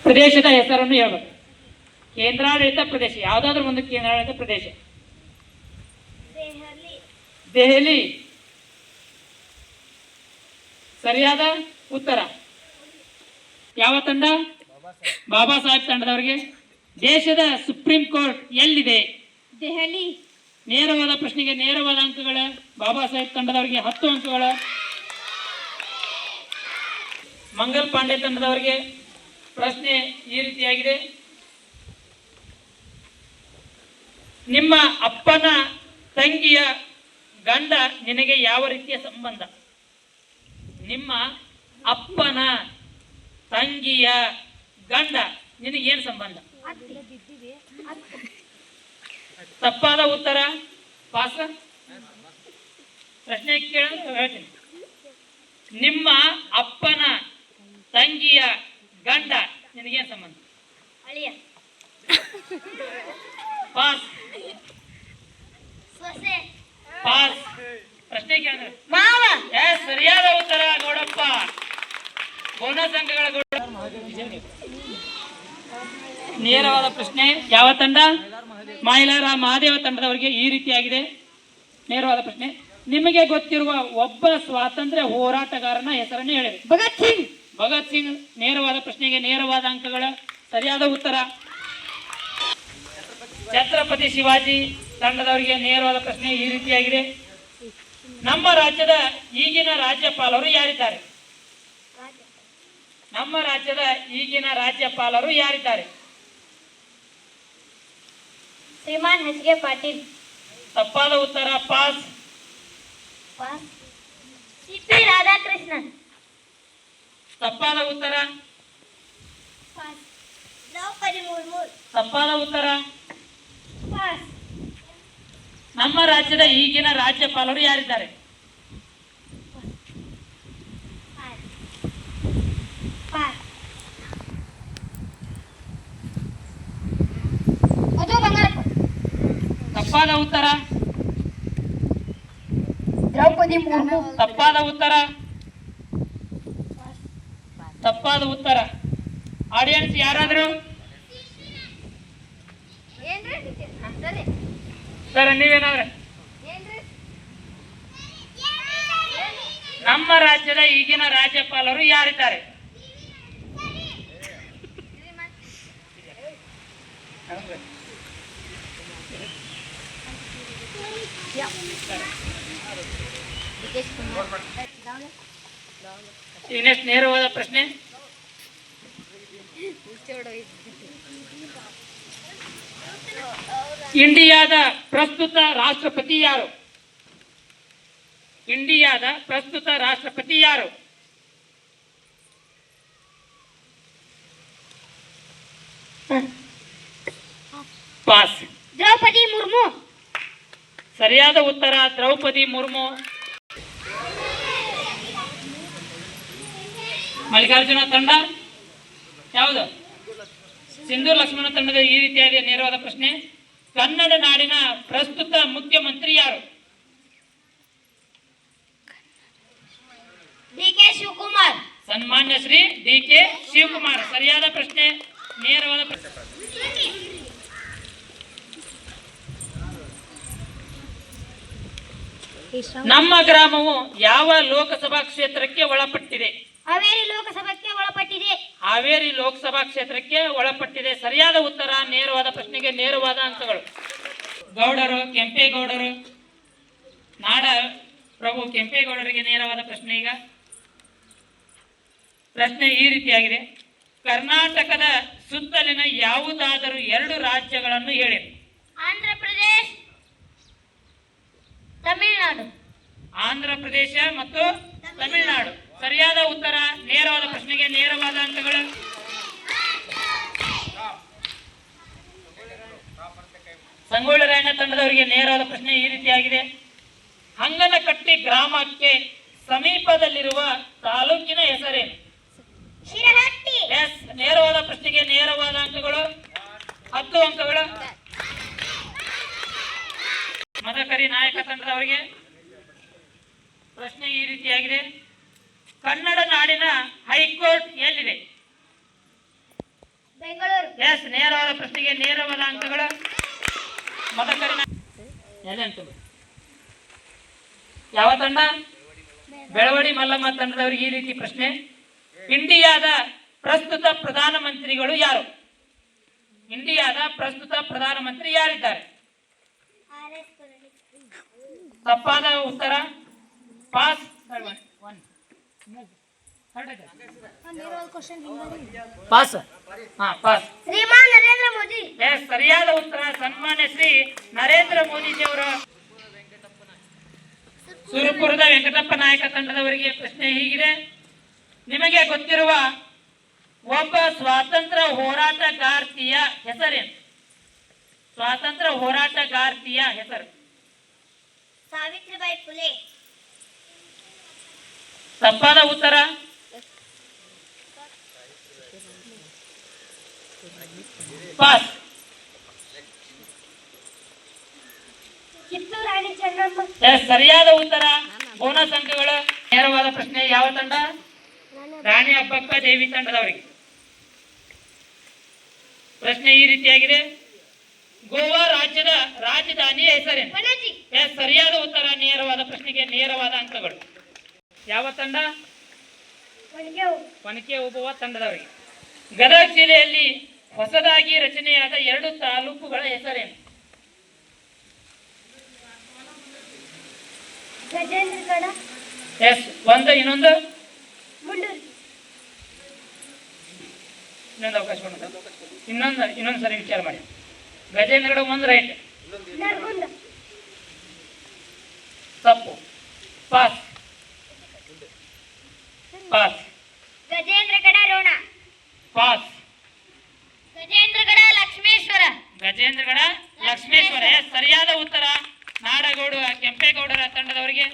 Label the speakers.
Speaker 1: ಪ್ರದೇಶದ ಹೆಸರನ್ನು ಹೇಳ್ಬೇಕು. ಕೇಂದ್ರಾಡಳಿತ ಪ್ರದೇಶ, ಯಾವುದಾದ್ರೂ ಒಂದು ಕೇಂದ್ರಾಡಳಿತ ಪ್ರದೇಶ. ದೆಹಲಿ ಸರಿಯಾದ ಉತ್ತರ. ಯಾವ ತಂಡ? ಬಾಬಾ ಸಾಹೇಬ್ ತಂಡದವರಿಗೆ. ದೇಶದ ಸುಪ್ರೀಂ ಕೋರ್ಟ್ ಎಲ್ಲಿದೆ?
Speaker 2: ದೆಹಲಿ.
Speaker 1: ನೇರವಾದ ಪ್ರಶ್ನೆಗೆ ನೇರವಾದ ಅಂಕಗಳ. ಬಾಬಾ ಸಾಹೇಬ್ ತಂಡದವರಿಗೆ 10 ಅಂಕಗಳ. ಮಂಗಲ್ ಪಾಂಡೆ ತಂಡದವರಿಗೆ ಪ್ರಶ್ನೆ ಈ ರೀತಿಯಾಗಿದೆ. ನಿಮ್ಮ ಅಪ್ಪನ ತಂಗಿಯ ಗಂಡ ನಿನಗೆ ಯಾವ ರೀತಿಯ ಸಂಬಂಧ? ನಿಮ್ಮ ಅಪ್ಪನ ತಂಗಿಯ ಗಂಡ ನಿನಗೇನು ಸಂಬಂಧ? ತಪ್ಪಾದ ಉತ್ತರ. ಪಾಸ್. ಪ್ರಶ್ನೆ ಹೇಳ್ತೀನಿ. ನಿಮ್ಮ ಅಪ್ಪನ ತಂಗಿಯ ಗಂಡ ನಿನಗೇನು ಸಂಬಂಧ?
Speaker 2: ಅಳಿಯ.
Speaker 1: ಪಾಸ್.
Speaker 2: ಸೊಸೆ.
Speaker 1: ಪಾಸ್. ಪ್ರಶ್ನೆ ಕೇಳಿದ್ರೆ
Speaker 2: ಮಾವ.
Speaker 1: ಸರಿಯಾದ ಉತ್ತರ ಗೌಡಪ್ಪ. ಬೋನಸ್ ಅಂಕಗಳ ಗೌಡ. ನೇರವಾದ ಪ್ರಶ್ನೆ. ಯಾವ ತಂಡ? ಮೈಲಾರ ಮಹಾದೇವ ತಂಡದವರಿಗೆ ಈ ರೀತಿಯಾಗಿದೆ. ನೇರವಾದ ಪ್ರಶ್ನೆ. ನಿಮಗೆ ಗೊತ್ತಿರುವ ಒಬ್ಬ ಸ್ವಾತಂತ್ರ್ಯ ಹೋರಾಟಗಾರನ ಹೆಸರನ್ನು ಹೇಳಿ.
Speaker 2: ಭಗತ್ ಸಿಂಗ್.
Speaker 1: ಭಗತ್ ಸಿಂಗ್. ನೇರವಾದ ಪ್ರಶ್ನೆಗೆ ನೇರವಾದ ಅಂಕಗಳ. ಸರಿಯಾದ ಉತ್ತರ. ಛತ್ರಪತಿ ಶಿವಾಜಿ ತಂಡದವರಿಗೆ ನೇರವಾದ ಪ್ರಶ್ನೆ ಈ ರೀತಿಯಾಗಿದೆ. ನಮ್ಮ ರಾಜ್ಯದ ಈಗಿನ ರಾಜ್ಯಪಾಲರು ಯಾರಿದ್ದಾರೆ? ನಮ್ಮ ರಾಜ್ಯದ ಈಗಿನ ರಾಜ್ಯಪಾಲರು ಯಾರಿದ್ದಾರೆ?
Speaker 2: ಶ್ರೀಮಾನ್ ಎಚ್.ಕೆ. ಪಾಟೀಲ್.
Speaker 1: ತಪ್ಪಾದ ಉತ್ತರ. ಪಾಸ್.
Speaker 2: ಸಿ.ಪಿ. ರಾಧಾಕೃಷ್ಣನ್.
Speaker 1: ತಪ್ಪಾದ ಉತ್ತರ.
Speaker 2: ದ್ರೌಪದಿ ಮುರ್ಮು.
Speaker 1: ತಪ್ಪಾದ ಉತ್ತರ. ನಮ್ಮ ರಾಜ್ಯದ ಈಗಿನ ರಾಜ್ಯಪಾಲರು ಯಾರಿದ್ದಾರೆ? ತಪ್ಪಾದ ಉತ್ತರ.
Speaker 2: ದ್ರೌಪದಿ ಮುರ್ಮು.
Speaker 1: ತಪ್ಪಾದ ಉತ್ತರ. ತಪ್ಪಾದ ಉತ್ತರ. ಆಡಿಯನ್ಸ್ ಯಾರಾದರೂ? ಸರ್ ನೀವೇನಾದ್ರೆ? ನಮ್ಮ ರಾಜ್ಯದ ಈಗಿನ ರಾಜ್ಯಪಾಲರು ಯಾರಿದ್ದಾರೆ? ನೆಕ್ಸ್ಟ್ ನೇರವಾದ ಪ್ರಶ್ನೆ. ಇಂಡಿಯಾದ ಪ್ರಸ್ತುತ ರಾಷ್ಟ್ರಪತಿ ಯಾರು? ಇಂಡಿಯಾದ ಪ್ರಸ್ತುತ ರಾಷ್ಟ್ರಪತಿ ಯಾರು? ಪಾಸ್.
Speaker 2: ದ್ರೌಪದಿ ಮುರ್ಮು.
Speaker 1: ಸರಿಯಾದ ಉತ್ತರ ದ್ರೌಪದಿ ಮುರ್ಮು. ಮಲ್ಲಿಕಾರ್ಜುನ ತಂಡ ಯಾವುದು? ಸಿಂಧೂ ಲಕ್ಷ್ಮಣ ತಂಡದ ಈ ರೀತಿಯಾದ ನೇರವಾದ ಪ್ರಶ್ನೆ. ಕನ್ನಡ ನಾಡಿನ ಪ್ರಸ್ತುತ ಮುಖ್ಯಮಂತ್ರಿ ಯಾರು?
Speaker 2: ಡಿ.ಕೆ. ಶಿವಕುಮಾರ್.
Speaker 1: ಸನ್ಮಾನ್ಯ ಶ್ರೀ ಡಿ.ಕೆ. ಶಿವಕುಮಾರ್. ಸರಿಯಾದ ಪ್ರಶ್ನೆ. ನೇರವಾದ ಪ್ರಶ್ನೆ. ನಮ್ಮ ಗ್ರಾಮವು ಯಾವ ಲೋಕಸಭಾ ಕ್ಷೇತ್ರಕ್ಕೆ ಒಳಪಟ್ಟಿದೆ?
Speaker 2: ಹಾವೇರಿ ಲೋಕಸಭೆಗೆ ಒಳಪಟ್ಟಿದೆ.
Speaker 1: ಹಾವೇರಿ ಲೋಕಸಭಾ ಕ್ಷೇತ್ರಕ್ಕೆ ಒಳಪಟ್ಟಿದೆ. ಸರಿಯಾದ ಉತ್ತರ. ನೇರವಾದ ಪ್ರಶ್ನೆಗೆ ನೇರವಾದ ಅಂಕಗಳು. ಗೌಡರು, ಕೆಂಪೇಗೌಡರು, ನಾಡ ಪ್ರಭು ಕೆಂಪೇಗೌಡರಿಗೆ ನೇರವಾದ ಪ್ರಶ್ನೆ. ಈಗ ಪ್ರಶ್ನೆ ಈ ರೀತಿಯಾಗಿದೆ. ಕರ್ನಾಟಕದ ಸುತ್ತಲಿನ ಯಾವುದಾದರೂ 2 ರಾಜ್ಯಗಳನ್ನು ಹೇಳಿ.
Speaker 2: ಆಂಧ್ರ ಪ್ರದೇಶ, ತಮಿಳುನಾಡು.
Speaker 1: ಆಂಧ್ರ ಪ್ರದೇಶ ಮತ್ತು ತಮಿಳುನಾಡು. ಸರಿಯಾದ ಉತ್ತರ. ನೇರವಾದ ಪ್ರಶ್ನೆಗೆ ನೇರವಾದ ಅಂಕಗಳು. ಸಂಗೊಳ್ಳಿ ರಾಯಣ್ಣ ತಂಡದವರಿಗೆ ನೇರವಾದ ಪ್ರಶ್ನೆ ಈ ರೀತಿಯಾಗಿದೆ. ಹಂಗನಕಟ್ಟಿ ಗ್ರಾಮಕ್ಕೆ ಸಮೀಪದಲ್ಲಿರುವ ತಾಲೂಕಿನ ಹೆಸರೇನು?
Speaker 2: ಶಿರಹಟ್ಟಿ.
Speaker 1: ಎಸ್. ನೇರವಾದ ಪ್ರಶ್ನೆಗೆ ನೇರವಾದ ಅಂಕಗಳು. 10 ಅಂಕಗಳು. ಮದಕರಿ ನಾಯಕ ತಂಡದವರಿಗೆ ಪ್ರಶ್ನೆ ಈ ರೀತಿಯಾಗಿದೆ. ಕನ್ನಡ ನಾಡಿನ ಹೈಕೋರ್ಟ್ ಎಲ್ಲಿದೆ?
Speaker 2: ಬೆಂಗಳೂರು.
Speaker 1: ಎಸ್, ನೇರವಾದ ಪ್ರಶ್ನೆಗೆ ನೇರವಾದ ಅಂಕಗಳು. ಮದಕರಿನ ಎಲ್ಲೆಂಟು ಯಾವ ತಂಡ? ಬೆಳವಡಿ ಮಲ್ಲಮ್ಮ ತಂಡದವರಿಗೆ ಈ ರೀತಿ ಪ್ರಶ್ನೆ. ಇಂಡಿಯಾದ ಪ್ರಸ್ತುತ ಪ್ರಧಾನಮಂತ್ರಿಗಳು ಯಾರು? ಇಂಡಿಯಾದ ಪ್ರಸ್ತುತ ಪ್ರಧಾನಮಂತ್ರಿ ಯಾರಿದ್ದಾರೆ? ತಪ್ಪಾದ ಉತ್ತರ. ಪಾಸ್. ಪಾಸ್. ಹಾ, ಪಾಸ್.
Speaker 2: ಶ್ರೀಮಾನ್ ನರೇಂದ್ರ ಮೋದಿ.
Speaker 1: ಎಸ್, ಸರಿಯಾದ ಉತ್ತರ. ಸನ್ಮಾನ್ಯ ಶ್ರೀ ನರೇಂದ್ರ ಮೋದಿಜಿಯವರ. ಸುರಪುರದ ವೆಂಕಟಪ್ಪ ನಾಯಕ ತಂಡದವರಿಗೆ ಪ್ರಶ್ನೆ ಹೀಗಿದೆ. ನಿಮಗೆ ಗೊತ್ತಿರುವ ಒಬ್ಬ ಸ್ವಾತಂತ್ರ್ಯ ಹೋರಾಟಗಾರ್ತಿಯ ಹೆಸರೇನು? ಸ್ವಾತಂತ್ರ್ಯ ಹೋರಾಟಗಾರ್ತಿಯ ಹೆಸರು?
Speaker 2: ಸಾವಿತ್ರಿಬಾಯಿ ಫುಲೆ.
Speaker 1: ತಪ್ಪಾದ ಉತ್ತರ. ಪಾಸ್.
Speaker 2: ಕಿತ್ತೂರು ರಾಣಿ ಚೆನ್ನಮ್ಮ.
Speaker 1: ಎಸ್, ಸರಿಯಾದ ಉತ್ತರ. ಬೋನಸ್ ಅಂಕಗಳು. ನೇರವಾದ ಪ್ರಶ್ನೆ ಯಾವ ತಂಡ? ರಾಣಿ ಅಬ್ಬಕ್ಕ ದೇವಿ ತಂಡದವರಿಗೆ. ಪ್ರಶ್ನೆ ಈ ರೀತಿಯಾಗಿದೆ. ಗೋವಾ ರಾಜ್ಯದ ರಾಜಧಾನಿಯ ಹೆಸರೇನು?
Speaker 2: ಪಣಜಿ.
Speaker 1: ಎಸ್, ಸರಿಯಾದ ಉತ್ತರ. ನೇರವಾದ ಪ್ರಶ್ನೆಗೆ ನೇರವಾದ ಅಂಕಗಳು. ಯಾವ ತಂಡ? ಒನಕೆ ಓಬವ್ವ ತಂಡದವರಿಗೆ. ಗದಗ ಜಿಲ್ಲೆಯಲ್ಲಿ ಹೊಸದಾಗಿ ರಚನೆಯಾದ 2 ತಾಲೂಕುಗಳ ಹೆಸರೇನು?
Speaker 2: ಗಜೇಂದ್ರಗಡ.
Speaker 1: ಎಸ್, ಒಂದು. ಇನ್ನೊಂದು
Speaker 2: ಮುಂಡೂರು.
Speaker 1: ಇನ್ನೊಂದು ಅವಕಾಶ ಕೊಡೋದು. ಇನ್ನೊಂದು ಸರಿ ವಿಚಾರ ಮಾಡಿ. ಗಜೇಂದ್ರಗಡ ಒಂದು ರೈಟ್.
Speaker 2: ನರಗುಂದ.
Speaker 1: ತಪ್ಪು. Pass. Pass.
Speaker 2: Gajendragad Ron.
Speaker 1: Pass.
Speaker 2: Gajendragad Lakshmeshwar.
Speaker 1: Gajendragad Lakshmeshwar. Yes, ಸರಿಯಾದ ಉತ್ತರ. ನಾಡಗೌಡ ಕೆಂಪೇಗೌಡರ ತಂಡದವರಿಗೆ